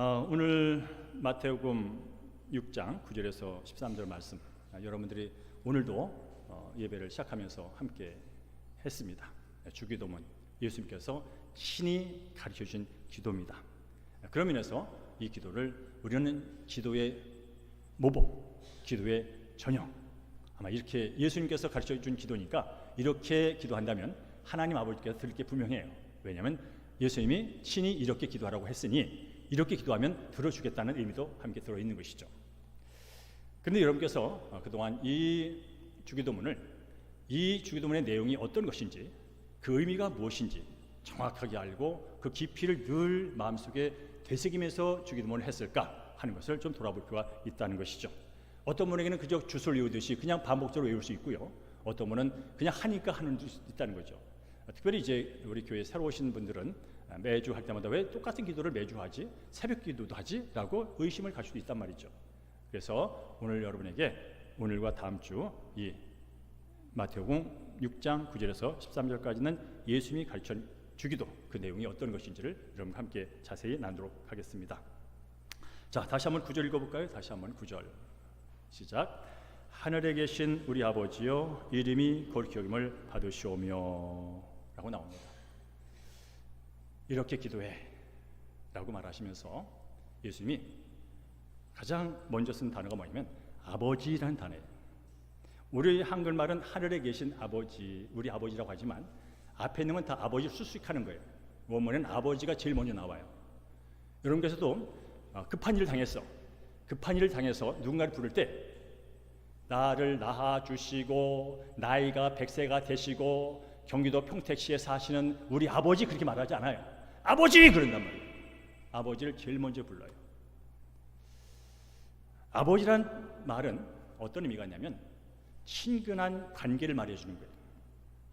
오늘 마태복음 6장 9절에서 13절 말씀, 여러분들이 오늘도 예배를 시작하면서 함께 했습니다. 주기도문, 예수님께서 친히 가르쳐 주신 기도입니다. 그런 면에서 이 기도를 우리는 기도의 모범, 기도의 전형, 아마 이렇게 예수님께서 가르쳐 준 기도니까 이렇게 기도한다면 하나님 아버지께서 들을 게 분명해요. 왜냐하면 예수님이 친히 이렇게 기도하라고 했으니 이렇게 기도하면 들어주겠다는 의미도 함께 들어있는 것이죠. 그런데 여러분께서 그동안 이 주기도문의 내용이 어떤 것인지, 그 의미가 무엇인지 정확하게 알고 그 깊이를 늘 마음속에 되새기면서 주기도문을 했을까 하는 것을 좀 돌아볼 필요가 있다는 것이죠. 어떤 분에게는 그저 주소를 외우듯이 그냥 반복적으로 외울 수 있고요, 어떤 분은 그냥 하니까 하는 수 있다는 거죠. 특별히 이제 우리 교회 새로 오신 분들은 매주 할 때마다 왜 똑같은 기도를 매주 하지? 새벽 기도도 하지? 라고 의심을 가질 수도 있단 말이죠. 그래서 오늘 여러분에게 오늘과 다음 주 이 마태복음 6장 9절에서 13절까지는 예수님이 가르친 주기도, 그 내용이 어떤 것인지를 여러분과 함께 자세히 나누도록 하겠습니다. 자, 다시 한번 9절 읽어볼까요? 다시 한번 9절 시작. 하늘에 계신 우리 아버지여, 이름이 거룩히 여김을 받으시오며 라고 나옵니다. 이렇게 기도해 라고 말하시면서 예수님이 가장 먼저 쓴 단어가 뭐냐면 아버지라는 단어예요. 우리 한글말은 하늘에 계신 아버지, 우리 아버지라고 하지만 앞에 있는 건 다 아버지를 수식하는 거예요. 원문에는 아버지가 제일 먼저 나와요. 여러분께서도 급한 일을 당해서 누군가를 부를 때 나를 낳아주시고 나이가 100세가 되시고 경기도 평택시에 사시는 우리 아버지, 그렇게 말하지 않아요. 아버지! 그런단 말이에요. 아버지를 제일 먼저 불러요. 아버지란 말은 어떤 의미가 있냐면 친근한 관계를 말해주는 거예요.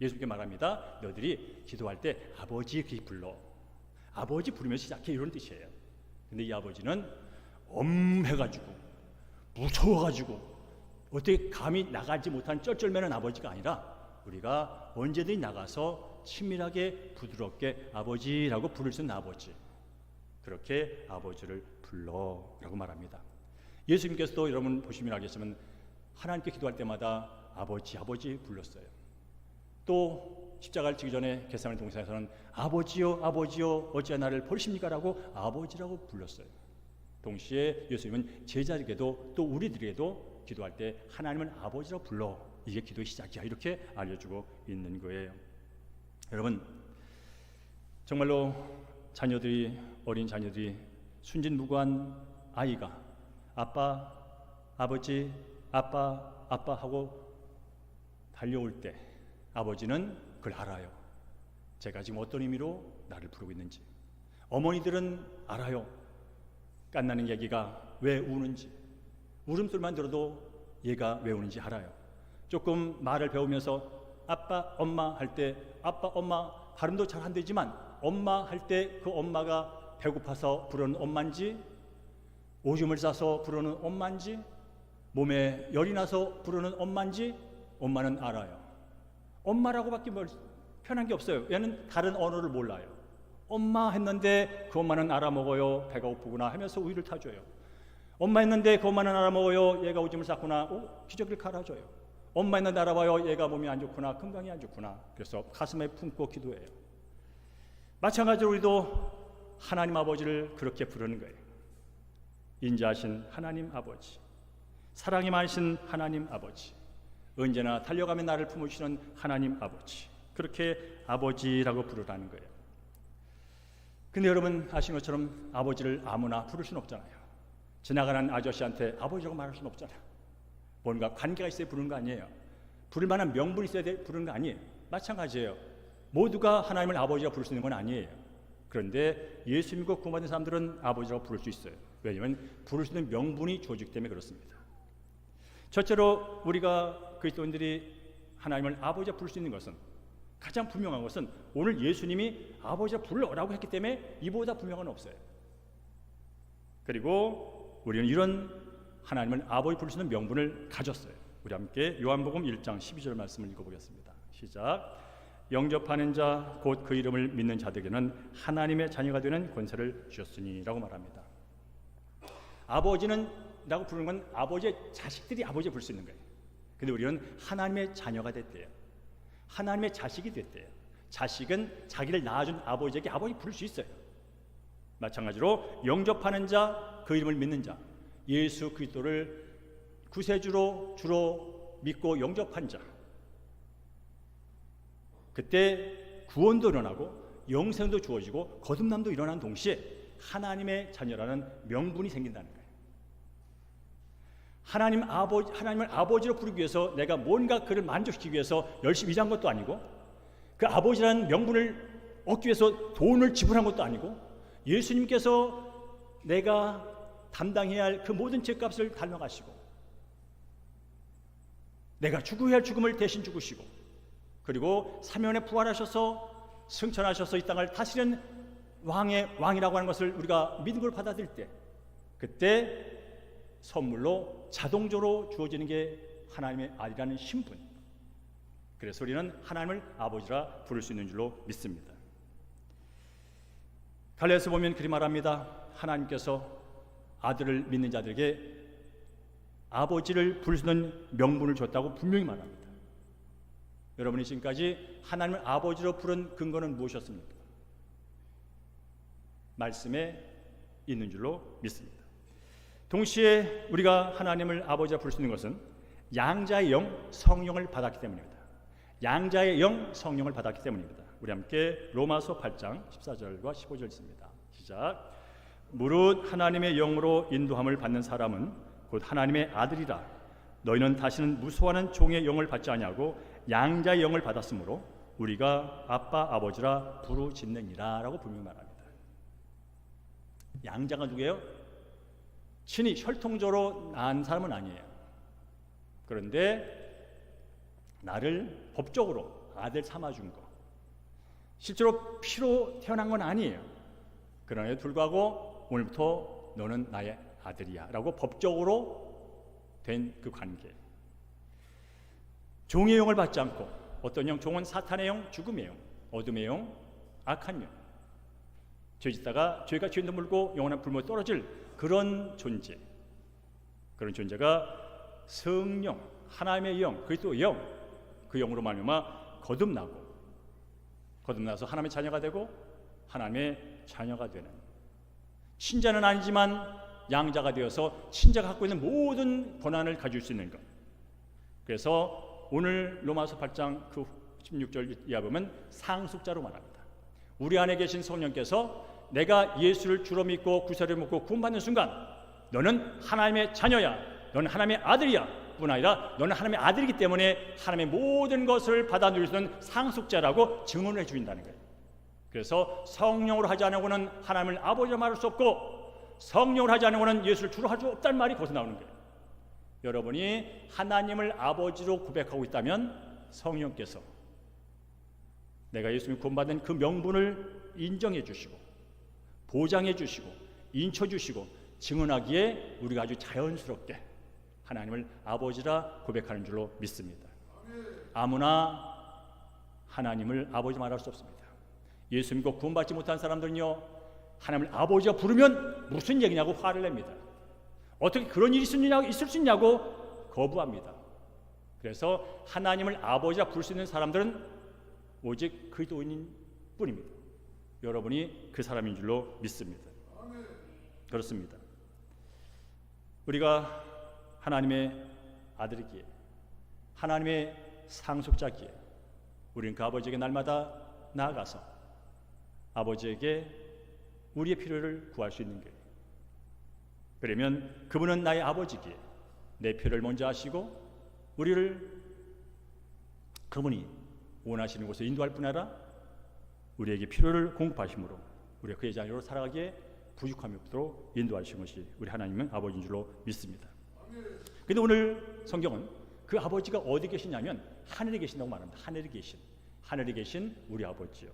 예수님께 말합니다. 너희들이 기도할 때 아버지 그렇게 불러. 아버지 부르면서 시작해, 이런 뜻이에요. 근데 이 아버지는 엄해가지고 무서워가지고 어떻게 감히 나가지 못한 쩔쩔매는 아버지가 아니라 우리가 언제든지 나가서 친밀하게 부드럽게 아버지라고 부를 수 있는 아버지, 그렇게 아버지를 불러라고 말합니다. 예수님께서도 여러분 보시면 알겠지만 하나님께 기도할 때마다 아버지 불렀어요. 또 십자가를 지기 전에 겟세마네 동산에서는 아버지여 아버지여 어찌하여 나를 버리십니까? 라고 아버지라고 불렀어요. 동시에 예수님은 제자에게도 또 우리들에게도 기도할 때 하나님은 아버지라고 불러, 이게 기도의 시작이야, 이렇게 알려주고 있는 거예요. 여러분, 정말로 어린 자녀들이 순진무구한 아이가 아빠, 아버지, 아빠 하고 달려올 때 아버지는 그걸 알아요. 제가 지금 어떤 의미로 나를 부르고 있는지. 어머니들은 알아요. 깐나는 얘기가 왜 우는지, 울음소리만 들어도 얘가 왜 우는지 알아요. 조금 말을 배우면서 아빠, 엄마 할 때 아빠, 엄마 발음도 잘 안 되지만 엄마 할 때 그 엄마가 배고파서 부르는 엄마인지, 오줌을 싸서 부르는 엄마인지, 몸에 열이 나서 부르는 엄마인지 엄마는 알아요. 엄마라고밖에 편한 게 없어요. 얘는 다른 언어를 몰라요. 엄마 했는데 그 엄마는 알아먹어요. 배가 고프구나 하면서 우유를 타줘요. 엄마 했는데 그 엄마는 알아먹어요. 얘가 오줌을 쌌구나. 기저귀를 갈아줘요. 엄마 했는데 알아봐요. 얘가 몸이 안 좋구나, 건강이 안 좋구나. 그래서 가슴에 품고 기도해요. 마찬가지로 우리도 하나님 아버지를 그렇게 부르는 거예요. 인자하신 하나님 아버지, 사랑이 많으신 하나님 아버지, 언제나 달려가며 나를 품으시는 하나님 아버지, 그렇게 아버지라고 부르라는 거예요. 근데 여러분 아시는 것처럼 아버지를 아무나 부를 수는 없잖아요. 지나가는 아저씨한테 아버지라고 말할 수는 없잖아요. 뭔가 관계가 있어야 부르는 거 아니에요. 부를 만한 명분이 있어야 부르는 거 아니에요. 마찬가지예요. 모두가 하나님을 아버지라고 부를 수 있는 건 아니에요. 그런데 예수 믿고 구원받은 사람들은 아버지라고 부를 수 있어요. 왜냐하면 부를 수 있는 명분이 주어지기 때문에 그렇습니다. 첫째로 우리가 그리스도인들이 하나님을 아버지라 부를 수 있는 것은, 가장 분명한 것은 오늘 예수님이 아버지라 불러라고 했기 때문에 이보다 분명한 건 없어요. 그리고 우리는 이런 하나님을 아버지 부를 수 있는 명분을 가졌어요. 우리 함께 요한복음 1장 12절 말씀을 읽어보겠습니다. 시작. 영접하는 자 곧 그 이름을 믿는 자들에게는 하나님의 자녀가 되는 권세를 주셨으니 라고 말합니다. 아버지는 라고 부르는 건 아버지의 자식들이 아버지 부를 수 있는 거예요. 근데 우리는 하나님의 자녀가 됐대요. 하나님의 자식이 됐대요. 자식은 자기를 낳아준 아버지에게 아버지 부를 수 있어요. 마찬가지로 영접하는 자, 그 이름을 믿는 자, 예수 그리스도를 구세주로 주로 믿고 영접한 자, 그때 구원도 일어나고 영생도 주어지고 거듭남도 일어난 동시에 하나님의 자녀라는 명분이 생긴다는 거예요. 하나님을 아버지로 부르기 위해서 내가 뭔가 그를 만족시키기 위해서 열심히 일한 것도 아니고, 그 아버지라는 명분을 얻기 위해서 돈을 지불한 것도 아니고, 예수님께서 내가 담당해야 할 그 모든 죄값을 닮아가시고, 내가 죽어야 할 죽음을 대신 죽으시고, 그리고 사면에 부활하셔서 승천하셔서 이 땅을 다스리는 왕이라고 하는 것을 우리가 믿음으로 받아들일 때, 그때 선물로 자동적으로 주어지는 게 하나님의 아들이라는 신분. 그래서 우리는 하나님을 아버지라 부를 수 있는 줄로 믿습니다. 갈라디아서 보면 그리 말합니다. 하나님께서 아들을 믿는 자들에게 아버지를 부를 수 있는 명분을 줬다고 분명히 말합니다. 여러분이 지금까지 하나님을 아버지로 부른 근거는 무엇이었습니까? 말씀에 있는 줄로 믿습니다. 동시에 우리가 하나님을 아버지라 부를 수 있는 것은 양자의 영 성령을 받았기 때문입니다. 양자의 영 성령을 받았기 때문입니다. 우리 함께 로마서 8장 14절과 15절 읽습니다. 시작. 무릇 하나님의 영으로 인도함을 받는 사람은 곧 하나님의 아들이라. 너희는 다시는 무소하는 종의 영을 받지 아니하고 양자의 영을 받았으므로 우리가 아빠 아버지라 부르짖느니라 라고 분명히 말합니다. 양자가 누구예요? 친히 혈통적으로 낳은 사람은 아니에요. 그런데 나를 법적으로 아들 삼아준 거, 실제로 피로 태어난 건 아니에요. 그럼에도 불구하고 오늘부터 너는 나의 아들이야 라고 법적으로 된 그 관계. 종의 영을 받지 않고, 어떤 영? 종은 사탄의 영, 죽음의 영, 어둠의 영, 악한 영, 죄 짓다가 죄가 죄인도 물고 영원한 불모에 떨어질 그런 존재, 그런 존재가 성령, 하나님의 영, 그리스도의 영, 그 영으로 말미암아 거듭나서 하나님의 자녀가 되고 하나님의 자녀가 되는, 친자는 아니지만 양자가 되어서 친자가 갖고 있는 모든 권한을 가질 수 있는 것. 그래서 오늘 로마서 8장 그 16절 이하 보면 상속자로 말합니다. 우리 안에 계신 성령께서 내가 예수를 주로 믿고 구세를 먹고 구원받는 순간 너는 하나님의 자녀야, 너는 하나님의 아들이야 뿐 아니라 너는 하나님의 아들이기 때문에 하나님의 모든 것을 받아 누릴 수 있는 상속자라고 증언을 해주신다는 거예요. 그래서 성령으로 하지 않고는 하나님을 아버지라 말할 수 없고, 성령으로 하지 않고는 예수를 주로 할 수 없다는 말이 거기서 나오는 거예요. 여러분이 하나님을 아버지로 고백하고 있다면 성령께서 내가 예수님을 구원받은 그 명분을 인정해 주시고 보장해 주시고 인쳐 주시고 증언하기에 우리가 아주 자연스럽게 하나님을 아버지라 고백하는 줄로 믿습니다. 아무나 하나님을 아버지 말할 수 없습니다. 예수 믿고 구원받지 못한 사람들은요, 하나님을 아버지가 부르면 무슨 얘기냐고 화를 냅니다. 어떻게 그런 일이 있을 수 있냐고 거부합니다. 그래서 하나님을 아버지라 부를 수 있는 사람들은 오직 그리스도인인 뿐입니다. 여러분이 그 사람인 줄로 믿습니다. 그렇습니다. 우리가 하나님의 아들이기에, 하나님의 상속자기에 우리는 그 아버지에게 날마다 나아가서 아버지에게 우리의 필요를 구할 수 있는 거예요. 그러면 그분은 나의 아버지기에 내 필요를 먼저 하시고 우리를 그분이 원하시는 곳에 인도할 뿐 아니라 우리에게 필요를 공급하심으로 우리가 그의 자녀로 살아가기에 부족함이 없도록 인도하시는 것이 우리 하나님은 아버지인 줄로 믿습니다. 그런데 오늘 성경은 그 아버지가 어디 계시냐면 하늘에 계신다고 말합니다. 하늘에 계신 우리 아버지요.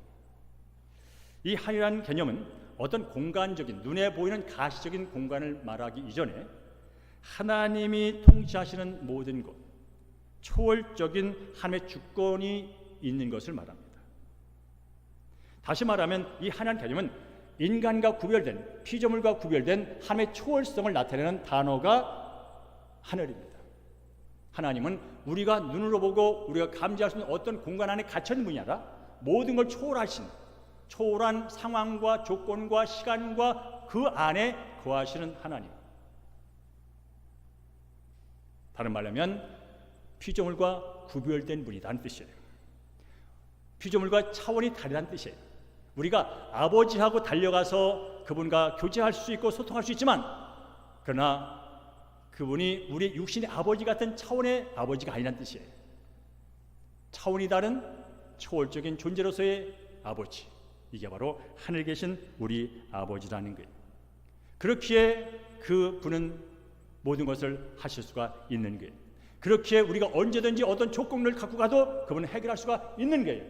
이 하늘이라는 개념은 어떤 공간적인, 눈에 보이는 가시적인 공간을 말하기 이전에 하나님이 통치하시는 모든 것, 초월적인 하나님의 주권이 있는 것을 말합니다. 다시 말하면 이 하나님 개념은 인간과 구별된, 피조물과 구별된 하나님의 초월성을 나타내는 단어가 하늘입니다. 하나님은 우리가 눈으로 보고 우리가 감지할 수 있는 어떤 공간 안에 갇혀있는 분이 아니라 모든 걸 초월하신, 초월한 상황과 조건과 시간과 그 안에 거하시는 하나님. 다른 말로 하면 피조물과 구별된 분이라는 뜻이에요. 피조물과 차원이 다르다는 뜻이에요. 우리가 아버지하고 달려가서 그분과 교제할 수 있고 소통할 수 있지만, 그러나 그분이 우리 육신의 아버지 같은 차원의 아버지가 아니라는 뜻이에요. 차원이 다른 초월적인 존재로서의 아버지, 이게 바로 하늘에 계신 우리 아버지라는 거예요. 그렇기에 그분은 모든 것을 하실 수가 있는 거예요. 그렇기에 우리가 언제든지 어떤 조건을 갖고 가도 그분은 해결할 수가 있는 거예요.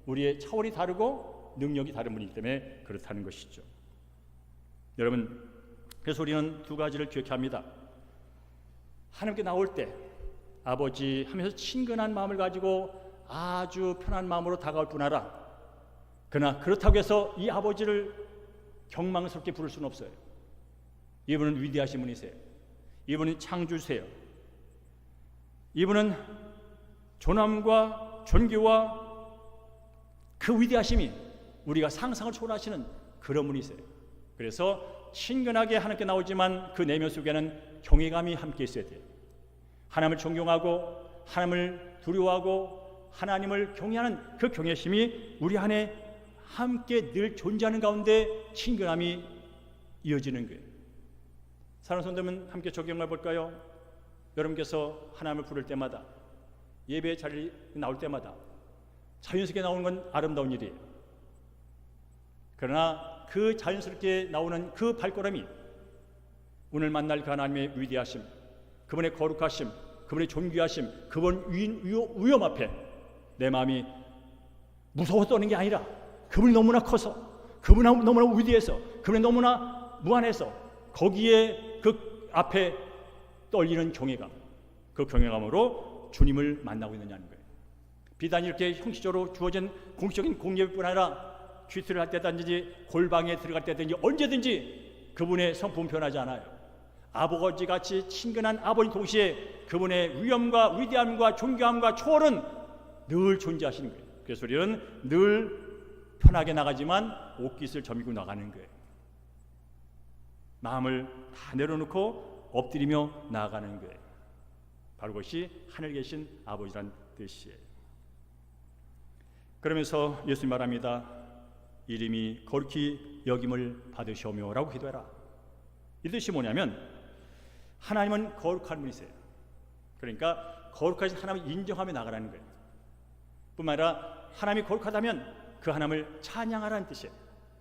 우리의 차원이 다르고 능력이 다른 분이기 때문에 그렇다는 것이죠. 여러분, 그래서 우리는 두 가지를 기억해야 합니다. 하나님께 나올 때 아버지 하면서 친근한 마음을 가지고 아주 편한 마음으로 다가올 뿐 아니라, 그러나 그렇다고 해서 이 아버지를 경망스럽게 부를 수는 없어요. 이분은 위대하신 분이세요. 이분은 창조주세요. 이분은 존엄과 존귀와 그 위대하심이 우리가 상상을 초월하시는 그런 분이세요. 그래서 친근하게 하나님께 나오지만 그 내면 속에는 경외감이 함께 있어야 돼요. 하나님을 존경하고 하나님을 두려워하고 하나님을 경외하는 그 경외심이 우리 안에 함께 늘 존재하는 가운데 친근함이 이어지는 거예요. 사랑하는 성도님, 함께 적용해 볼까요? 여러분께서 하나님을 부를 때마다, 예배 자리에 나올 때마다 자연스럽게 나오는 건 아름다운 일이에요. 그러나 그 자연스럽게 나오는 그 발걸음이 오늘 만날 그 하나님의 위대하심, 그분의 거룩하심, 그분의 존귀하심, 그분 위엄 앞에 내 마음이 무서워 떠는 게 아니라 그분이 너무나 커서, 그분이 너무나 위대해서, 그분이 너무나 무한해서 거기에 그 앞에 떨리는 경외감, 그 경외감으로 주님을 만나고 있느냐는 거예요. 비단 이렇게 형식적으로 주어진 공식적인 공예뿐 아니라 퀴트를 할 때든지 골방에 들어갈 때든지 언제든지 그분의 성품 변하지 않아요. 아버지같이 친근한 아버지 동시에 그분의 위엄과 위대함과 존귀함과 초월은 늘 존재하시는 거예요. 그래서 우리는 늘 편하게 나가지만 옷깃을 저미고 나가는 거예요. 마음을 다 내려놓고 엎드리며 나아가는 거예요. 바로 그것이 하늘에 계신 아버지란 뜻이에요. 그러면서 예수님 말합니다. 이름이 거룩히 여김을 받으시오며라고 기도해라. 이 뜻이 뭐냐면 하나님은 거룩한 분이세요. 그러니까 거룩하신 하나님을 인정하며 나가라는 거예요. 뿐만 아니라 하나님이 거룩하다면 그 하나님을 찬양하라는 뜻이에요.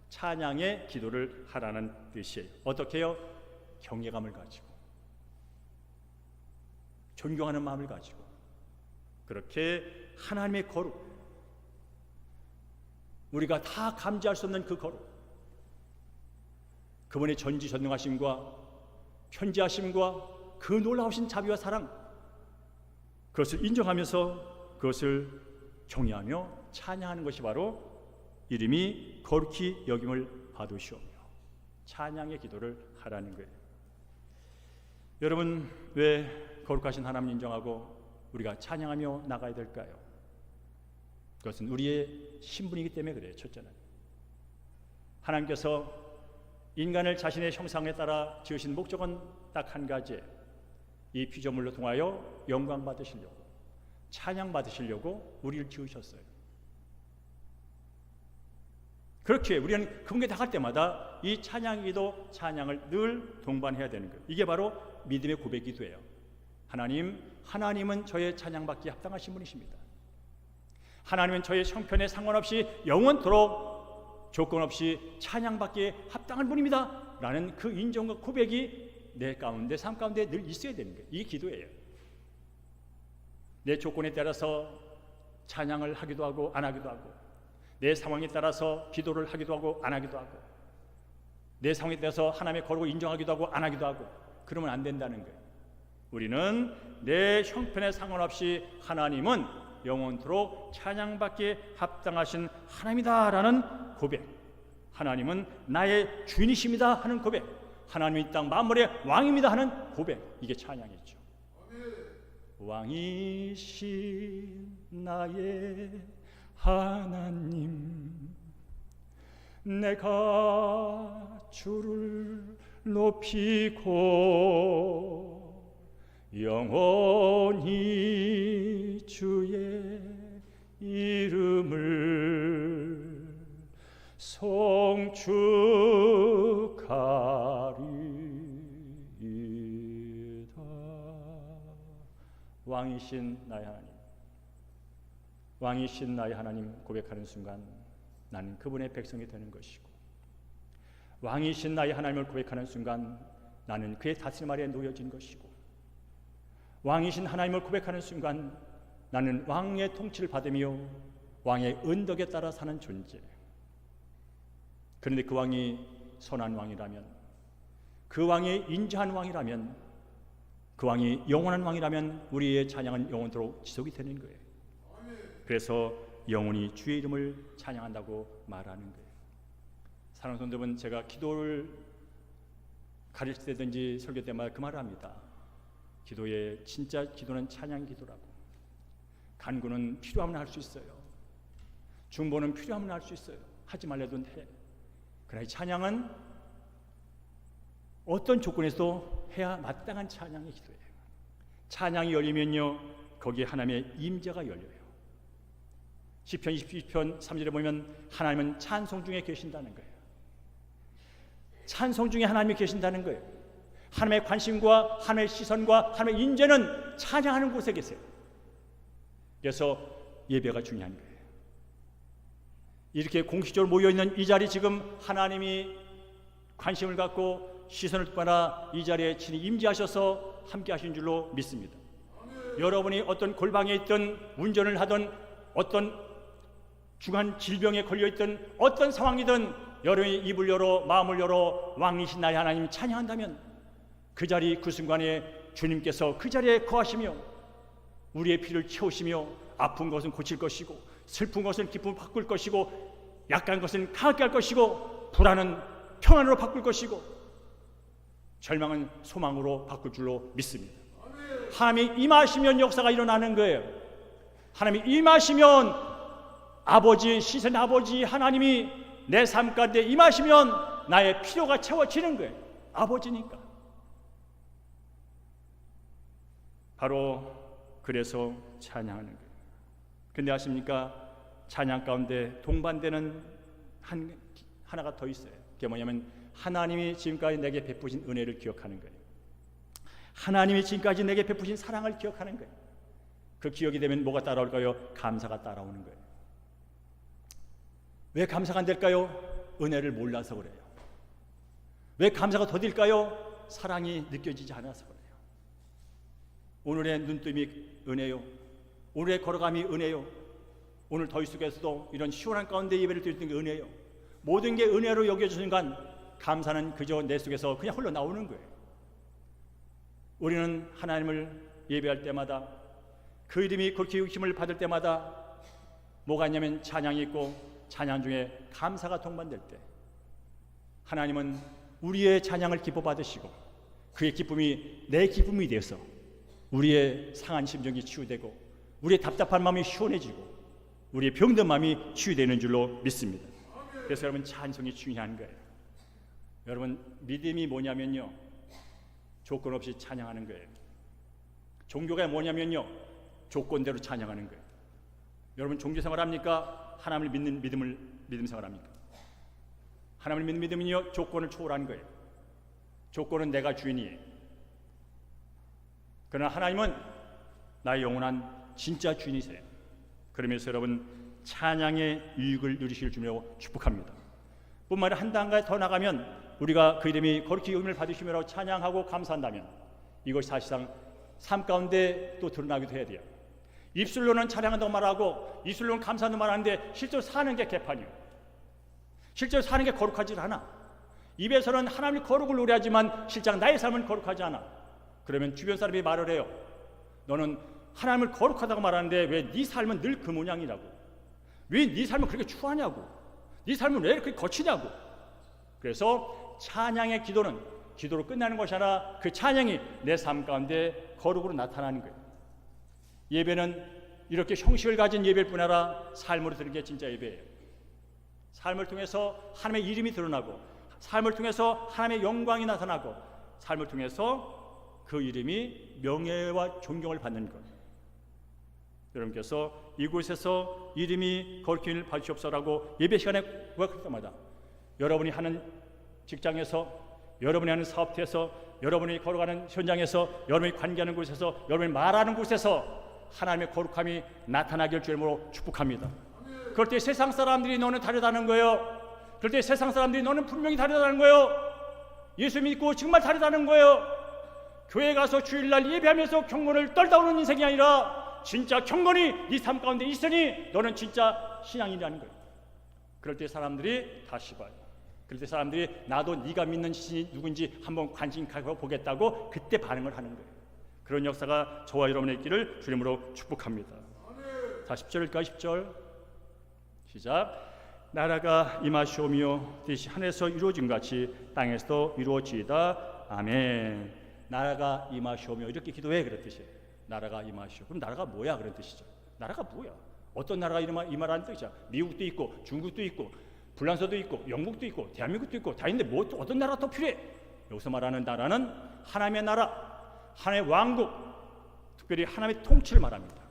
찬양의 기도를 하라는 뜻이에요. 어떻게 해요? 경외감을 가지고, 존경하는 마음을 가지고, 그렇게 하나님의 거룩, 우리가 다 감지할 수 없는 그 거룩, 그분의 전지전능하심과 편지하심과 그 놀라우신 자비와 사랑, 그것을 인정하면서 그것을 경외하며 찬양하는 것이 바로 이름이 거룩히 여김을 받으시오며 찬양의 기도를 하라는 거예요. 여러분, 왜 거룩하신 하나님 인정하고 우리가 찬양하며 나가야 될까요? 그것은 우리의 신분이기 때문에 그래요. 첫째는 하나님께서 인간을 자신의 형상에 따라 지으신 목적은 딱 한 가지예요. 이 피조물로 통하여 영광 받으시려고, 찬양 받으시려고 우리를 지으셨어요. 그렇게 우리는 그분께 나갈 때마다 이 찬양기도, 찬양을 늘 동반해야 되는 거예요. 이게 바로 믿음의 고백이기도 해요. 하나님은 저의 찬양받기에 합당하신 분이십니다. 하나님은 저의 형편에 상관없이 영원토록 조건 없이 찬양받기에 합당한 분입니다 라는 그 인정과 고백이 내 가운데, 삶 가운데 늘 있어야 되는 거예요. 이게 기도예요. 내 조건에 따라서 찬양을 하기도 하고 안 하기도 하고, 내 상황에 따라서 기도를 하기도 하고 안 하기도 하고, 내 상황에 따라서 하나님의 거룩을 인정하기도 하고 안 하기도 하고, 그러면 안 된다는 거예요. 우리는 내 형편에 상관없이 하나님은 영원토록 찬양받기에 합당하신 하나님이다라는 고백, 하나님은 나의 주인이십니다 하는 고백, 하나님이 이 땅 만물의 왕입니다 하는 고백, 이게 찬양이죠. 왕이신 나의 하나님, 내가 주를 높이고 영원히 주의 이름을 송축하리이다. 왕이신 나의 하나님, 왕이신 나의 하나님 고백하는 순간 나는 그분의 백성이 되는 것이고, 왕이신 나의 하나님을 고백하는 순간 나는 그의 다스림 아래에 놓여진 것이고, 왕이신 하나님을 고백하는 순간 나는 왕의 통치를 받으며 왕의 은덕에 따라 사는 존재. 그런데 그 왕이 선한 왕이라면, 그 왕이 인자한 왕이라면, 그 왕이 영원한 왕이라면 우리의 찬양은 영원토록 지속이 되는 거예요. 그래서 영원히 주의 이름을 찬양한다고 말하는 거예요. 사랑하는 성도 여러분, 제가 기도를 가르칠 때든지 설교 때마다 그 말을 합니다. 기도의 진짜 기도는 찬양 기도라고. 간구는 필요하면 할 수 있어요. 중보는 필요하면 할 수 있어요. 하지 말래도 해. 그러나 이 찬양은 어떤 조건에서도 해야 마땅한 찬양의 기도예요. 찬양이 열리면요, 거기에 하나님의 임재가 열려요. 시편 22편 3절에 보면 하나님은 찬송 중에 계신다는 거예요. 찬송 중에 하나님이 계신다는 거예요. 하나님의 관심과 하나님의 시선과 하나님의 인재는 찬양하는 곳에 계세요. 그래서 예배가 중요한 거예요. 이렇게 공식적으로 모여있는 이 자리, 지금 하나님이 관심을 갖고 시선을 받아 이 자리에 친히 임재하셔서 함께 하신 줄로 믿습니다. 여러분이 어떤 골방에 있든 운전을 하든 어떤 중한 질병에 걸려있든 어떤 상황이든 여러분이 입을 열어 마음을 열어 왕이신 나의 하나님 찬양한다면 그 자리 그 순간에 주님께서 그 자리에 거하시며 우리의 피를 채우시며 아픈 것은 고칠 것이고 슬픈 것은 기쁨으로 바꿀 것이고 약한 것은 강하게 할 것이고 불안은 평안으로 바꿀 것이고 절망은 소망으로 바꿀 줄로 믿습니다. 하나님이 임하시면 역사가 일어나는 거예요. 하나님이 임하시면 아버지, 시선 아버지 하나님이 내 삶 가운데 임하시면 나의 필요가 채워지는 거예요. 아버지니까. 바로 그래서 찬양하는 거예요. 근데 아십니까? 찬양 가운데 동반되는 하나가 더 있어요. 그게 뭐냐면 하나님이 지금까지 내게 베푸신 은혜를 기억하는 거예요. 하나님이 지금까지 내게 베푸신 사랑을 기억하는 거예요. 그 기억이 되면 뭐가 따라올까요? 감사가 따라오는 거예요. 왜 감사가 안 될까요? 은혜를 몰라서 그래요. 왜 감사가 더딜까요? 사랑이 느껴지지 않아서 그래요. 오늘의 눈뜨미 은혜요, 오늘의 걸어감이 은혜요, 오늘 더위 속에서도 이런 시원한 가운데 예배를 드릴 수 있는 게 은혜요. 모든 게 은혜로 여겨지는 순간 감사는 그저 내 속에서 그냥 흘러나오는 거예요. 우리는 하나님을 예배할 때마다 그 이름이 그렇게 힘을 받을 때마다 뭐가 있냐면 찬양이 있고, 찬양 중에 감사가 동반될 때 하나님은 우리의 찬양을 기뻐 받으시고 그의 기쁨이 내 기쁨이 되어서 우리의 상한 심정이 치유되고 우리의 답답한 마음이 시원해지고 우리의 병든 마음이 치유되는 줄로 믿습니다. 그래서 여러분, 찬송이 중요한 거예요. 여러분, 믿음이 뭐냐면요, 조건 없이 찬양하는 거예요. 종교가 뭐냐면요, 조건대로 찬양하는 거예요. 여러분, 종교 생활 합니까? 하나님을 믿는 믿음 생활 합니까? 하나님을 믿는 믿음은요, 조건을 초월하는 거예요. 조건은 내가 주인이에요. 그러나 하나님은 나의 영원한 진짜 주인이세요. 그러면서 여러분, 찬양의 유익을 누리실 줄로 축복합니다. 뿐만 아니라 한 단계 더 나가면 우리가 그 이름이 거룩히 여김을 받으시며 찬양하고 감사한다면 이것이 사실상 삶 가운데 또 드러나기도 해야 돼요. 입술로는 찬양한다고 말하고 입술로는 감사한다고 말하는데 실제로 사는 게 개판이에요. 실제로 사는 게 거룩하지 않아. 입에서는 하나님의 거룩을 노래하지만 실상 나의 삶은 거룩하지 않아. 그러면 주변 사람이 말을 해요. 너는 하나님을 거룩하다고 말하는데 왜 네 삶은 늘 그 모양이라고? 왜 네 삶은 그렇게 추하냐고? 네 삶은 왜 이렇게 거치냐고? 그래서 찬양의 기도는 기도로 끝나는 것이 아니라 그 찬양이 내 삶 가운데 거룩으로 나타나는 거예요. 예배는 이렇게 형식을 가진 예배일 뿐 아니라 삶으로 드리는 게 진짜 예배예요. 삶을 통해서 하나님의 이름이 드러나고, 삶을 통해서 하나님의 영광이 나타나고, 삶을 통해서 그 이름이 명예와 존경을 받는 것. 여러분께서 이곳에서 이름이 거룩히 받으시옵소서라고 예배 시간에 고백할 때마다 여러분이 하는 직장에서, 여러분이 하는 사업터에서, 여러분이 걸어가는 현장에서, 여러분이 관계하는 곳에서, 여러분이 말하는 곳에서 하나님의 거룩함이 나타나길 주님으로 축복합니다. 그럴 때 세상 사람들이 너는 다르다는 거예요. 그럴 때 세상 사람들이 너는 분명히 다르다는 거예요. 예수 믿고 정말 다르다는 거예요. 교회 가서 주일날 예배하면서 경건을 떨다 오는 인생이 아니라 진짜 경건이 네 삶 가운데 있으니 너는 진짜 신앙인이라는 거예요. 그럴 때 사람들이 다시 봐요. 그럴 때 사람들이 나도 네가 믿는 신이 누군지 한번 관심 갖고 보겠다고 그때 반응을 하는 거예요. 그런 역사가 저와 여러분의 있기를 주님으로 축복합니다. 자, 10절일까? 10절 시작. 나라가 임하시오며 뜻이 하늘에서 이루어진 같이 땅에서도 이루어지이다. 아멘. 나라가 임하시오며 이렇게 기도해, 그런 뜻이에요. 나라가 임하시오. 그럼 나라가 뭐야? 그런 뜻이죠. 나라가 뭐야? 어떤 나라가 임하라는 뜻이죠. 미국도 있고 중국도 있고 불란서도 있고 영국도 있고 대한민국도 있고 다 있는데 뭐 어떤 나라가 더 필요해? 여기서 말하는 나라는 하나님의 나라, 하나님의 왕국, 특별히 하나님의 통치를 말합니다.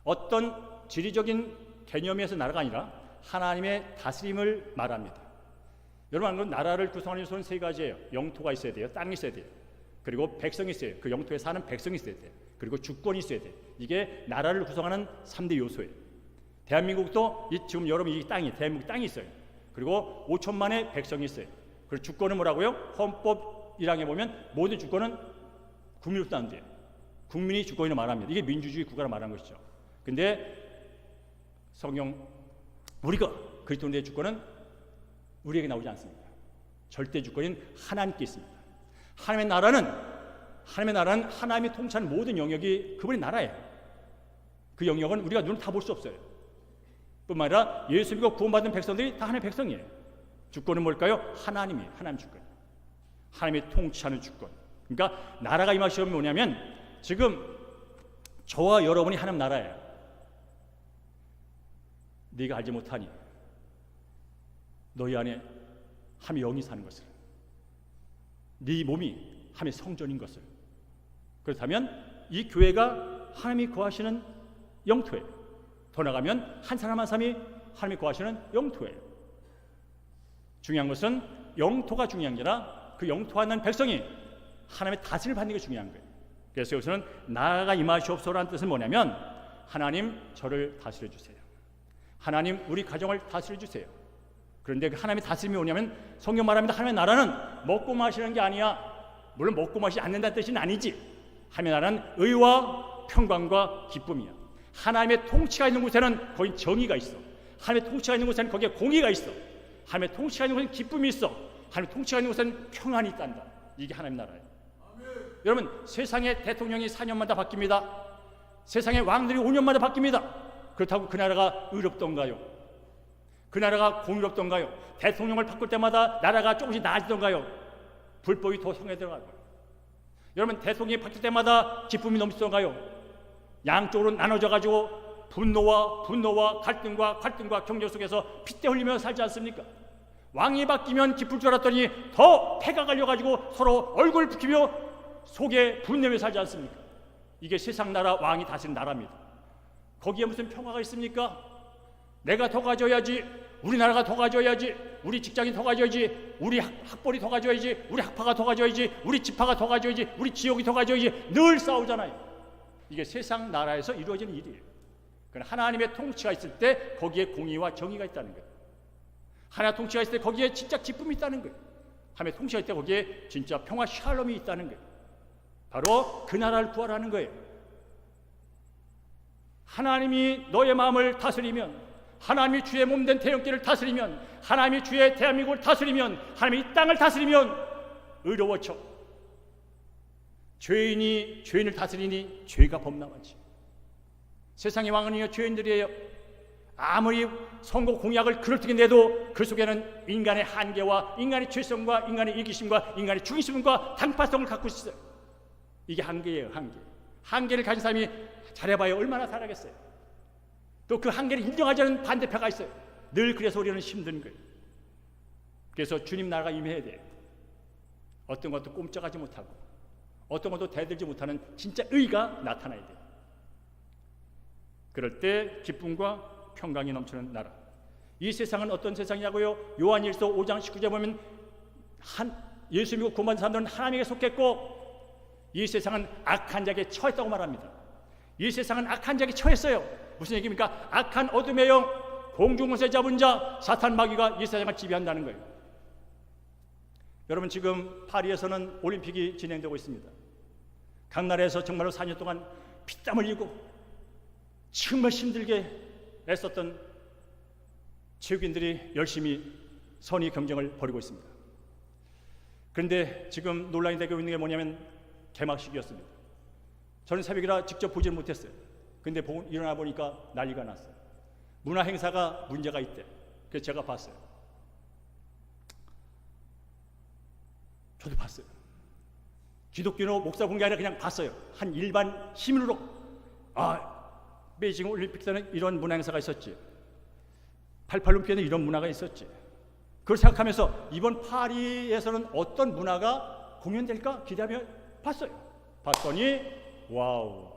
어떤 지리적인 개념에서 나라가 아니라 하나님의 다스림을 말합니다. 여러분, 나라를 구성하는 요소는 세 가지예요. 영토가 있어야 돼요. 땅이 있어야 돼요. 그리고 백성이 있어야 돼요. 그 영토에 사는 백성이 있어야 돼요. 그리고 주권이 있어야 돼요. 이게 나라를 구성하는 3대 요소예요. 대한민국도 지금 여러분 이 땅이 대한민국 땅이 있어요. 그리고 5천만의 백성이 있어요. 그리고 주권은 뭐라고요? 헌법 1항에 보면 모든 주권은 국민으로부터 나온대요. 국민이 주권을 말합니다. 이게 민주주의 국가를 말하는 것이죠. 근데 성경 우리가 그리스도인의 주권은 우리에게 나오지 않습니다. 절대 주권인 하나님께 있습니다. 하나님의 나라는 하나님이 통치하는 모든 영역이 그분의 나라예요. 그 영역은 우리가 눈을 다 볼 수 없어요. 뿐만 아니라 예수 믿고 구원받은 백성들이 다 하나님의 백성이에요. 주권은 뭘까요? 하나님이에요. 하나님 주권. 하나님이 통치하는 주권. 그러니까 나라가 임하시면 뭐냐면 지금 저와 여러분이 하나님 나라예요. 네가 알지 못하니 너희 안에 하나님의 영이 사는 것을, 네 몸이 하나님의 성전인 것을. 그렇다면 이 교회가 하나님이 거하시는 영토예요. 더 나가면 한 사람 한 사람이 하나님이 거하시는 영토예요. 중요한 것은 영토가 중요한 게 아니라 그 영토 안에 백성이 하나님의 다스림을 받는 게 중요한 거예요. 그래서 여기서는 나라가 임하시옵소서라는 뜻은 뭐냐면 하나님 저를 다스려 주세요. 하나님 우리 가정을 다스려 주세요. 그런데 그 하나님의 다스림이 뭐냐면 성경 말합니다. 하나님의 나라는 먹고 마시는 게 아니야. 물론 먹고 마시지 않는다는 뜻은 아니지. 하나님의 나라는 의와 평강과 기쁨이야. 하나님의 통치가 있는 곳에는 거기 정의가 있어. 하나님의 통치가 있는 곳에는 거기에 공의가 있어. 하나님의 통치가 있는 곳에는 기쁨이 있어. 하나님의 통치가 있는 곳에는 평안이 있단다. 이게 하나님 나라예요. 아멘. 여러분, 세상의 대통령이 4년마다 바뀝니다. 세상의 왕들이 5년마다 바뀝니다. 그렇다고 그 나라가 의롭던가요? 그 나라가 공의롭던가요? 대통령을 바꿀 때마다 나라가 조금씩 나아지던가요? 불법이 더 성에 들어가요. 여러분, 대통령이 바뀔 때마다 기쁨이 넘치던가요? 양쪽으로 나눠져 가지고 분노와 갈등과 경쟁 속에서 핏대 흘리며 살지 않습니까? 왕이 바뀌면 기쁠 줄 알았더니 더 패가 갈려가지고 서로 얼굴 붉히며 속에 분내며 살지 않습니까? 이게 세상 나라 왕이 다스린 나라입니다. 거기에 무슨 평화가 있습니까? 내가 더 가져야지, 우리나라가 더 가져야지, 우리 직장이 더 가져야지, 우리 학벌이 더 가져야지, 우리 학파가 더 가져야지, 우리 지파가 더 가져야지, 우리 지역이 더 가져야지. 늘 싸우잖아요. 이게 세상 나라에서 이루어지는 일이에요. 그러나 하나님의 통치가 있을 때 거기에 공의와 정의가 있다는 거예요. 하나님의 통치가 있을 때 거기에 진짜 기쁨이 있다는 거예요. 하나님의 통치가 있을 때 거기에 진짜 평화 샬롬이 있다는 거예요. 바로 그 나라를 구하라는 거예요. 하나님이 너의 마음을 다스리면, 하나님이 주의 몸된 태영길을 다스리면, 하나님이 주의 대한민국을 다스리면, 하나님이 이 땅을 다스리면 의로워져. 죄인이 죄인을 다스리니 죄가 범람하지. 세상의 왕은요 죄인들이에요. 아무리 선거 공약을 그럴듯하게 내도 그 속에는 인간의 한계와 인간의 죄성과 인간의 이기심과 인간의 중심과 단파성을 갖고 있어요. 이게 한계예요. 한계를 가진 사람이 잘해봐야 얼마나 잘하겠어요. 또 그 한계를 인정하지 않는 반대파가 있어요. 늘 그래서 우리는 힘든 거예요. 그래서 주님 나라가 임해야 돼요. 어떤 것도 꼼짝하지 못하고 어떤 것도 대들지 못하는 진짜 의가 나타나야 돼요. 그럴 때 기쁨과 평강이 넘치는 나라. 이 세상은 어떤 세상이냐고요? 요한일서 5장 19절에 보면 예수 믿고 구원받은 사람들은 하나님에게 속했고 이 세상은 악한 자에게 처했다고 말합니다. 이 세상은 악한 자에게 처했어요. 무슨 얘기입니까? 악한 어둠의 영, 공중권세 잡은 자, 사탄 마귀가 이 세상을 지배한다는 거예요. 여러분, 지금 파리에서는 올림픽이 진행되고 있습니다. 각 나라에서 정말로 4년 동안 피땀 흘리고 정말 힘들게 애썼던 체육인들이 열심히 선의 경쟁을 벌이고 있습니다. 그런데 지금 논란이 되고 있는 게 뭐냐면 개막식이었습니다. 저는 새벽이라 직접 보지는 못했어요. 근데 일어나 보니까 난리가 났어요. 문화 행사가 문제가 있대. 그래서 제가 봤어요. 저도 봤어요. 기독교 목사 본 게 아니라 그냥 봤어요. 한 일반 시민으로. 베이징 올림픽 때는 이런 문화 행사가 있었지. 88올림픽에는 이런 문화가 있었지. 그걸 생각하면서 이번 파리에서는 어떤 문화가 공연될까 기대하며 봤어요. 봤더니 와우,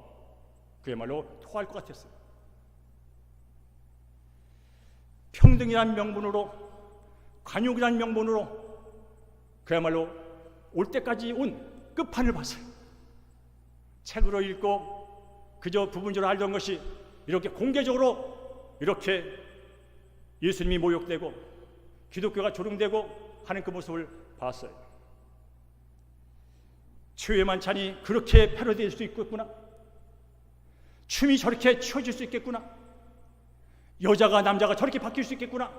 그야말로 토할 것 같았어요. 평등이라는 명분으로, 관용이라는 명분으로 그야말로 올 때까지 온 끝판을 봤어요. 책으로 읽고 그저 부분적으로 알던 것이 이렇게 공개적으로 이렇게 예수님이 모욕되고 기독교가 조롱되고 하는 그 모습을 봤어요. 최후의 만찬이 그렇게 패러디될 수 있겠구나. 춤이 저렇게 추어질 수 있겠구나. 여자가 남자가 저렇게 바뀔 수 있겠구나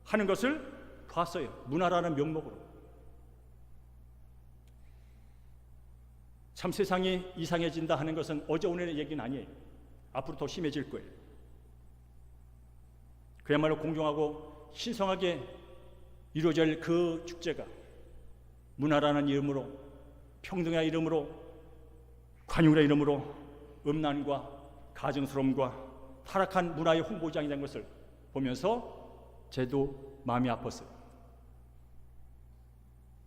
하는 것을 봤어요. 문화라는 명목으로. 참 세상이 이상해진다 하는 것은 어제 오늘의 얘기는 아니에요. 앞으로 더 심해질 거예요. 그야말로 공정하고 신성하게 이루어질 그 축제가 문화라는 이름으로, 평등의 이름으로, 관용의 이름으로 음란과 가증스러움과 타락한 문화의 홍보장이 된 것을 보면서 저도 마음이 아팠어요.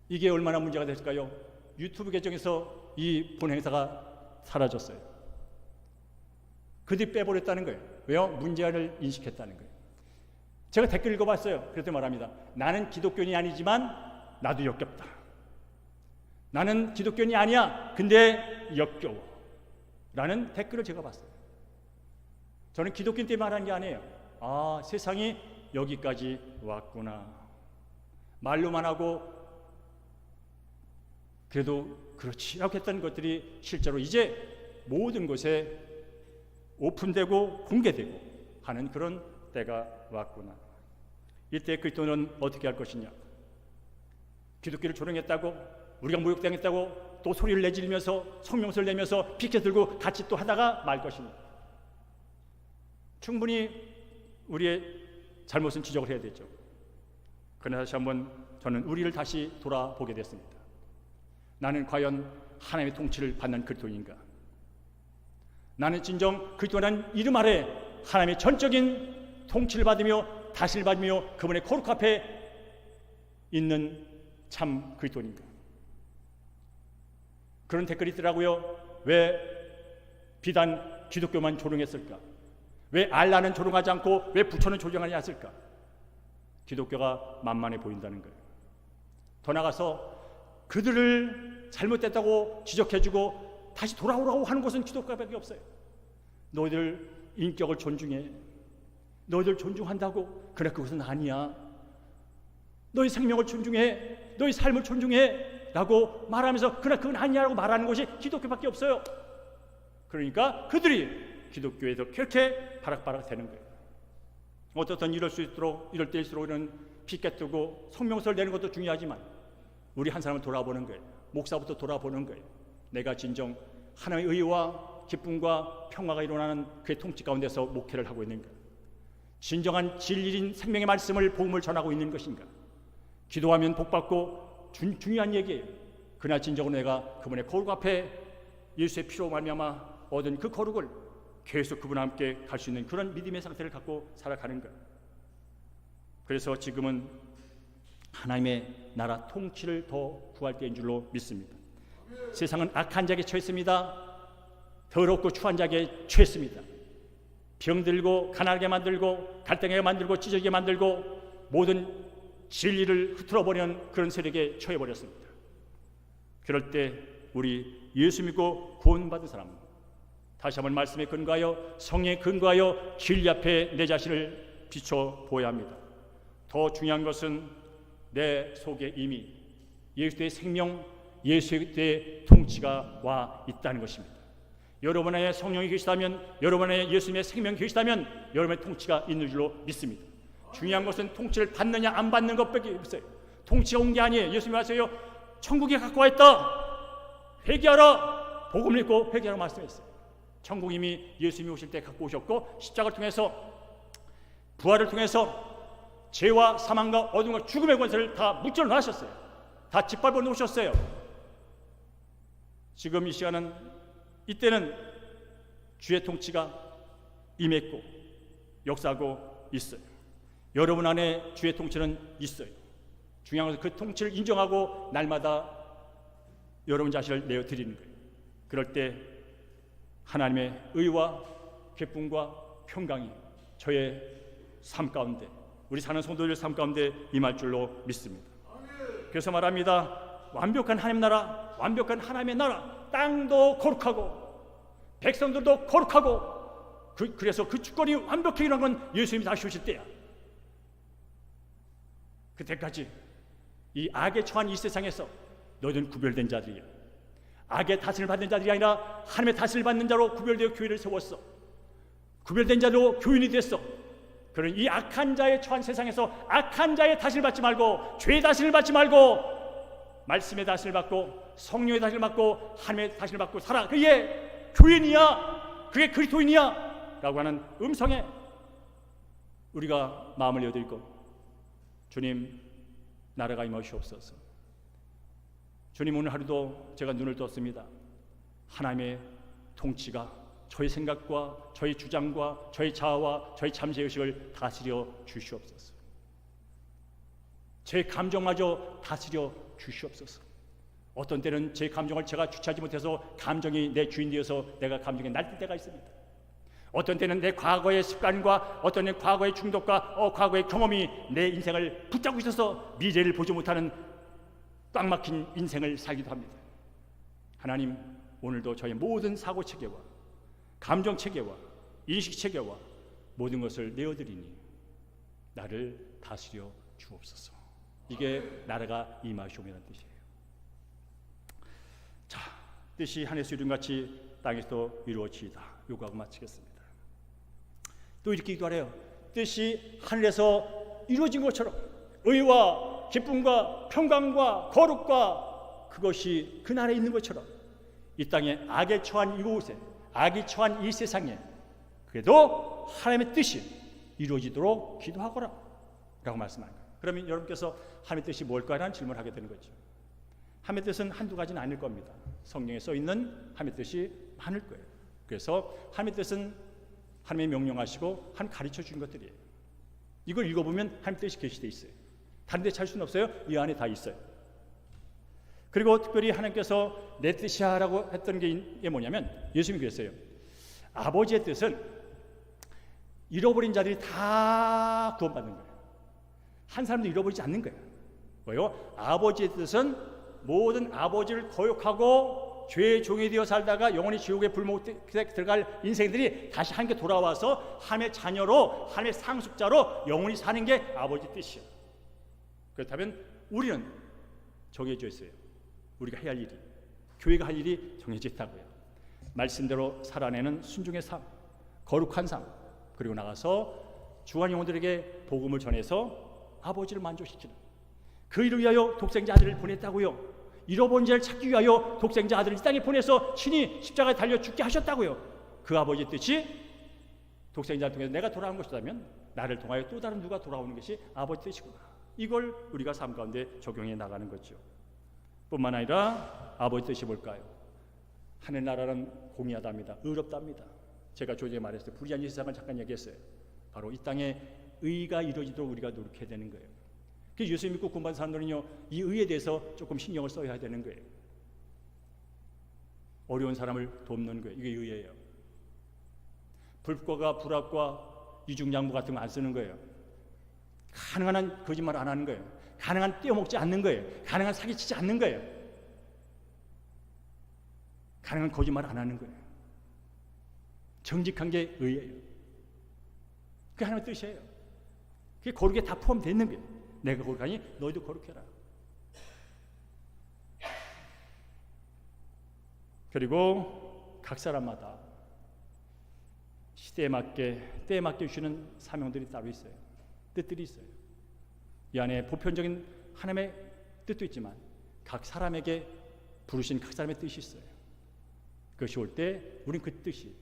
이게 얼마나 문제가 됐을까요? 유튜브 계정에서 이 본행사가 사라졌어요. 그 뒤 빼버렸다는 거예요. 왜요? 문제를 인식했다는 거예요. 제가 댓글 읽어봤어요. 그랬더니 말합니다. 나는 기독교인이 아니지만 나도 역겹다. 나는 기독교인이 아니야. 근데 역겨워. 라는 댓글을 제가 봤어요. 저는 기독교인 때문에 말하는 게 아니에요. 세상이 여기까지 왔구나. 말로만 하고 그래도 그렇지 라고 했던 것들이 실제로 이제 모든 곳에 오픈되고 공개되고 하는 그런 때가 왔구나. 이때 그리스도는 어떻게 할 것이냐? 기독교를 조롱했다고, 우리가 모욕당했다고 또 소리를 내지르면서 성명서를 내면서 피켓 들고 같이 또 하다가 말 것이냐? 충분히 우리의 잘못은 지적을 해야 되죠. 그러나 다시 한번 저는 우리를 다시 돌아보게 됐습니다. 나는 과연 하나님의 통치를 받는 그리스도인가? 나는 진정 그리스도라는 이름 아래 하나님의 전적인 통치를 받으며 다스림을 받으며 그분의 거룩 앞에 있는 참 그리스도인가? 그런 댓글이 있더라고요. 왜 비단 기독교만 조롱했을까? 왜 알라는 조롱하지 않고 왜 부처는 조롱하지 않았을까? 기독교가 만만해 보인다는 거예요. 더 나아가서 그들을 잘못됐다고 지적해주고 다시 돌아오라고 하는 것은 기독교밖에 없어요. 너희들 인격을 존중해. 너희들 존중한다고. 그래, 그것은 아니야. 너희 생명을 존중해. 너희 삶을 존중해. 라고 말하면서 그래, 그건 아니야 라고 말하는 것이 기독교밖에 없어요. 그러니까 그들이 기독교에서 그렇게 바락바락 되는 거예요. 어떻든 이럴 때일수록 이런 피켓 들고 성명서를 내는 것도 중요하지만 우리 한 사람을 돌아보는 거예요. 목사부터 돌아보는 거예요. 내가 진정 하나님의 의와 기쁨과 평화가 일어나는 그의 통치 가운데서 목회를 하고 있는가? 진정한 진리인 생명의 말씀을 복음을 전하고 있는 것인가? 기도하면 복받고 중요한 얘기예요. 그러나 진정으로 내가 그분의 거룩 앞에 예수의 피로 말미암아 얻은 그 거룩을 계속 그분과 함께 갈 수 있는 그런 믿음의 상태를 갖고 살아가는가? 그래서 지금은 하나님의 나라 통치를 더 구할 때인 줄로 믿습니다. 세상은 악한 자에게 처했습니다. 더럽고 추한 자에게 처했습니다. 병들고 가난하게 만들고 갈등하게 만들고 찢어지게 만들고 모든 진리를 흐트러버리는 그런 세력에 처해버렸습니다. 그럴 때 우리 예수 믿고 구원받은 사람은 다시 한번 말씀에 근거하여 성령에 근거하여 진리 앞에 내 자신을 비춰보아야 합니다. 더 중요한 것은 내 속에 이미 예수의 생명, 예수의 통치가 와 있다는 것입니다. 여러분 안에 성령이 계시다면, 여러분 안에 예수님의 생명이 계시다면 여러분의 통치가 있는 줄로 믿습니다. 중요한 것은 통치를 받느냐 안 받는 것밖에 없어요. 통치가 온 게 아니에요. 예수님이 하세요. 천국에 갖고 와 있다. 회개하라. 복음을 읽고 회개하라 말씀했어요. 천국 이미 예수님이 오실 때 갖고 오셨고 십자가를 통해서 부활을 통해서 죄와 사망과 어둠과 죽음의 권세를 다 무찌러 놓으셨어요. 다 짓밟아 놓으셨어요. 지금 이 시간은 이때는 주의 통치가 임했고 역사하고 있어요. 여러분 안에 주의 통치는 있어요. 중요한 것은 그 통치를 인정하고 날마다 여러분 자신을 내어드리는 거예요. 그럴 때 하나님의 의와 기쁨과 평강이 저의 삶 가운데, 우리 사는 성도들 삶 가운데 임할 줄로 믿습니다. 그래서 말합니다. 완벽한 하나님 나라, 완벽한 하나님의 나라, 땅도 거룩하고 백성들도 거룩하고 그래서 그 주권이 완벽하게 일어난 건 예수님이 다시 오실 때야. 그때까지 이 악에 처한 이 세상에서 너희들은 구별된 자들이야. 악의 다스림을 받는 자들이 아니라 하나님의 다스림을 받는 자로 구별되어 교회를 세웠어. 구별된 자로 교인이 됐어. 그런 이 악한 자에 처한 세상에서 악한 자의 다스림을 받지 말고, 죄의 다스림을 받지 말고 말씀의 다스림을 받고 성령의 다스림을 받고 하나님의 다스림을 받고 살아. 그게 교인이야, 그게 그리스도인이야 라고 하는 음성에 우리가 마음을 여들고, 주님 나라가 임하시옵소서. 주님 오늘 하루도 제가 눈을 떴습니다. 하나님의 통치가 저의 생각과 저의 주장과 저의 자아와 저의 잠재의식을 다스려 주시옵소서. 제 감정마저 다스려 주시옵소서. 어떤 때는 제 감정을 제가 주체하지 못해서 감정이 내 주인 되어서 내가 감정에 날뛸 때가 있습니다. 어떤 때는 내 과거의 습관과 어떤 때는 과거의 중독과 과거의 경험이 내 인생을 붙잡고 있어서 미래를 보지 못하는 꽉 막힌 인생을 살기도 합니다. 하나님 오늘도 저의 모든 사고 체계와 감정 체계와 인식 체계와 모든 것을 내어드리니 나를 다스려 주옵소서. 이게 나라가 임하시오라는 뜻이에요. 자, 뜻이 하늘에서 이룬같이 땅에서도 이루어지이다. 요구하고 마치겠습니다. 또 이렇게 기도하래요. 뜻이 하늘에서 이루어진 것처럼 의와 기쁨과 평강과 거룩과 그것이 그 나라에 있는 것처럼 이 땅에 악에 처한 이곳에, 악이 처한 이 세상에 그래도 하나님의 뜻이 이루어지도록 기도하거라 라고 말씀하는 거예요. 그러면 여러분께서 하나님의 뜻이 뭘까? 라는 질문을 하게 되는 거죠. 하나님의 뜻은 한두 가지는 아닐 겁니다. 성경에 써 있는 하나님의 뜻이 많을 거예요. 그래서 하나님의 뜻은 하나님의 명령하시고 하나님 가르쳐 주신 것들이에요. 이걸 읽어보면 하나님의 뜻이 계시되어 있어요. 다른 데 찾을 수는 없어요. 이 안에 다 있어요. 그리고 특별히 하나님께서 내 뜻이야 라고 했던 게 뭐냐면 예수님이 그랬어요. 아버지의 뜻은 잃어버린 자들이 다 구원받는 거예요. 한 사람도 잃어버리지 않는 거예요. 왜요? 아버지의 뜻은 모든 아버지를 거역하고 죄의 종이 되어 살다가 영원히 지옥의 불목에 들어갈 인생들이 다시 하나님께 돌아와서 하나님의 자녀로, 하나님의 상속자로 영원히 사는 게 아버지의 뜻이에요. 그렇다면 우리는 정해져 있어요. 우리가 해야 할 일이, 교회가 할 일이 정해져 있다고요. 말씀대로 살아내는 순종의 삶, 거룩한 삶, 그리고 나가서 주한 영혼들에게 복음을 전해서 아버지를 만족시키는, 그 일을 위하여 독생자 아들을 보냈다고요. 잃어버린 자를 찾기 위하여 독생자 아들을 이 땅에 보내서 친히 십자가에 달려 죽게 하셨다고요. 그 아버지의 뜻이 독생자를 통해서 내가 돌아온 것이라면 나를 통하여 또 다른 누가 돌아오는 것이 아버지 뜻이구나. 이걸 우리가 삶 가운데 적용해 나가는 거죠. 뿐만 아니라 아버지 뜻이 뭘까요? 하늘 나라는 공의하답니다. 의롭답니다. 제가 조지에 말했어요. 불의한 이 세상을 잠깐 얘기했어요. 바로 이 땅에 의가 이루어지도록 우리가 노력해야 되는 거예요. 그래서 예수 믿고 구원받은 사람들은요, 이 의에 대해서 조금 신경을 써야 되는 거예요. 어려운 사람을 돕는 거예요. 이게 의예요. 불법과 불합과 이중양보 같은 거 안 쓰는 거예요. 가능한 한 거짓말 안 하는 거예요. 가능한 한 떼어먹지 않는 거예요. 가능한 사기치지 않는 거예요. 가능한 거짓말 안 하는 거예요. 정직한 게 의예요. 그게 하나님의 뜻이에요. 그게 거룩에 다 포함되어 있는 거예요. 내가 거룩하니 너희도 거룩해라. 그리고 각 사람마다 시대에 맞게 때에 맞게 주시는 사명들이 따로 있어요. 뜻들이 있어요. 이 안에 보편적인 하나님의 뜻도 있지만 각 사람에게 부르신 각 사람의 뜻이 있어요. 그것이 올 때 우린 그 뜻이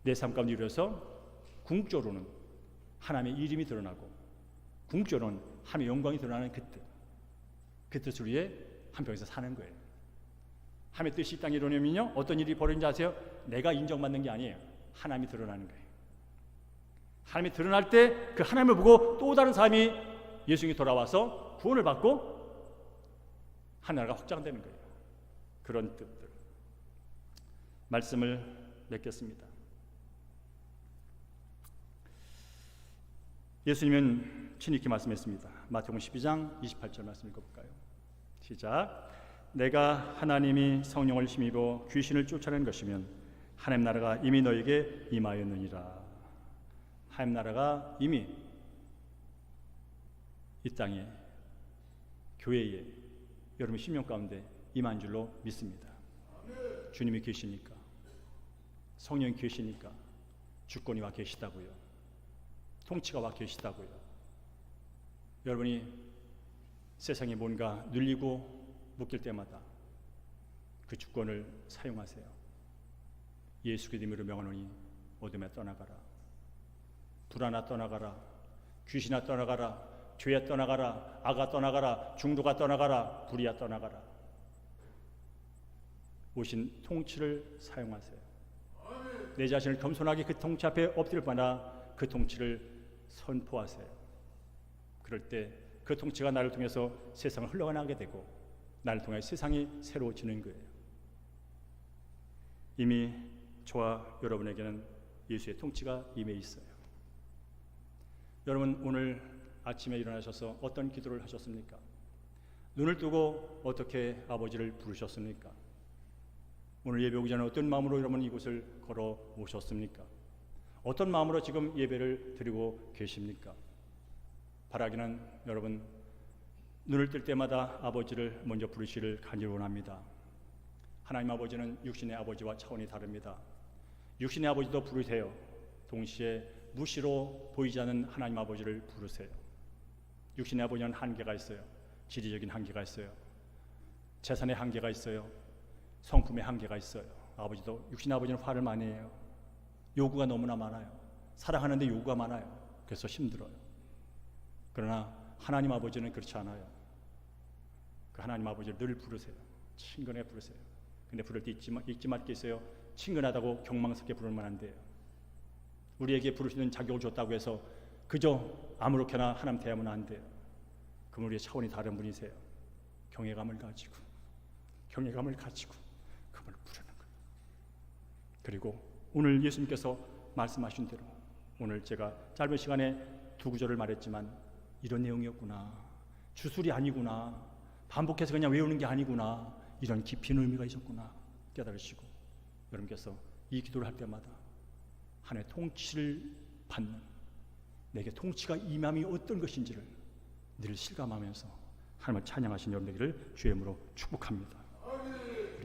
내 삶 가운데 이루어서 궁극적으로는 하나님의 이름이 드러나고 궁극적으로는 하나님의 영광이 드러나는 그 뜻을 위해 한평에서 사는 거예요. 하나님의 뜻이 이 땅에 이루어지면요, 어떤 일이 벌어지는지 아세요? 내가 인정받는 게 아니에요. 하나님이 드러나는 거예요. 하나님이 드러날 때 그 하나님을 보고 또 다른 사람이 예수님이 돌아와서 구원을 받고 하나가 확장되는 거예요. 그런 뜻들. 말씀을 맺겠습니다. 예수님은 친히 이렇게 말씀했습니다. 마태복음 12장 28절 말씀 읽어볼까요? 시작. 내가 하나님이 성령을 힘입어 귀신을 쫓아낸 것이면 하나님 나라가 이미 너에게 임하였느니라. 하나님 나라가 이미 이 땅에 교회에 여러분 심령 가운데 임한 줄로 믿습니다. 주님이 계시니까, 성령이 계시니까 주권이 와 계시다고요. 통치가 와 계시다고요. 여러분이 세상에 뭔가 눌리고 묶일 때마다 그 주권을 사용하세요. 예수 그리스도로 명하노니 어둠에 떠나가라. 불안아 떠나가라. 귀신아 떠나가라. 죄야 떠나가라. 악아 떠나가라. 중도가 떠나가라. 불의야 떠나가라. 오신 통치를 사용하세요. 내 자신을 겸손하게 그 통치 앞에 엎드릴 바나 그 통치를 선포하세요. 그럴 때 그 통치가 나를 통해서 세상을 흘러가게 되고 나를 통해 세상이 새로워지는 거예요. 이미 저와 여러분에게는 예수의 통치가 임해 있어요. 여러분 오늘 아침에 일어나셔서 어떤 기도를 하셨습니까? 눈을 뜨고 어떻게 아버지를 부르셨습니까? 오늘 예배 오기 전에 어떤 마음으로 여러분 이곳을 걸어 오셨습니까? 어떤 마음으로 지금 예배를 드리고 계십니까? 바라기는 여러분 눈을 뜰 때마다 아버지를 먼저 부르시기를 간절히 원합니다. 하나님 아버지는 육신의 아버지와 차원이 다릅니다. 육신의 아버지도 부르세요. 동시에 무시로 보이지 않는 하나님 아버지를 부르세요. 육신의 아버지는 한계가 있어요. 지리적인 한계가 있어요. 재산의 한계가 있어요. 성품의 한계가 있어요. 아버지도 육신의 아버지는 화를 많이 해요. 요구가 너무나 많아요. 사랑하는데 요구가 많아요. 그래서 힘들어요. 그러나 하나님 아버지는 그렇지 않아요. 그 하나님 아버지를 늘 부르세요. 친근하게 부르세요. 근데 부를 때 잊지 말게 있어요. 친근하다고 경망스럽게 부르면 안 돼요. 우리에게 부르시는 자격을 줬다고 해서 그저 아무렇게나 하나님 대하면 안 돼요. 그분 우리의 차원이 다른 분이세요. 경외감을 가지고 그분을 부르는 거예요. 그리고 오늘 예수님께서 말씀하신 대로 오늘 제가 짧은 시간에 두 구절을 말했지만 이런 내용이었구나. 주술이 아니구나. 반복해서 그냥 외우는 게 아니구나. 이런 깊이 있는 의미가 있었구나. 깨달으시고 여러분께서 이 기도를 할 때마다 하나님의 통치를 받는 내게 통치가 임함이 어떤 것인지를 늘 실감하면서 하나님을 찬양하신 여러분 되기를 주의 이름으로 축복합니다.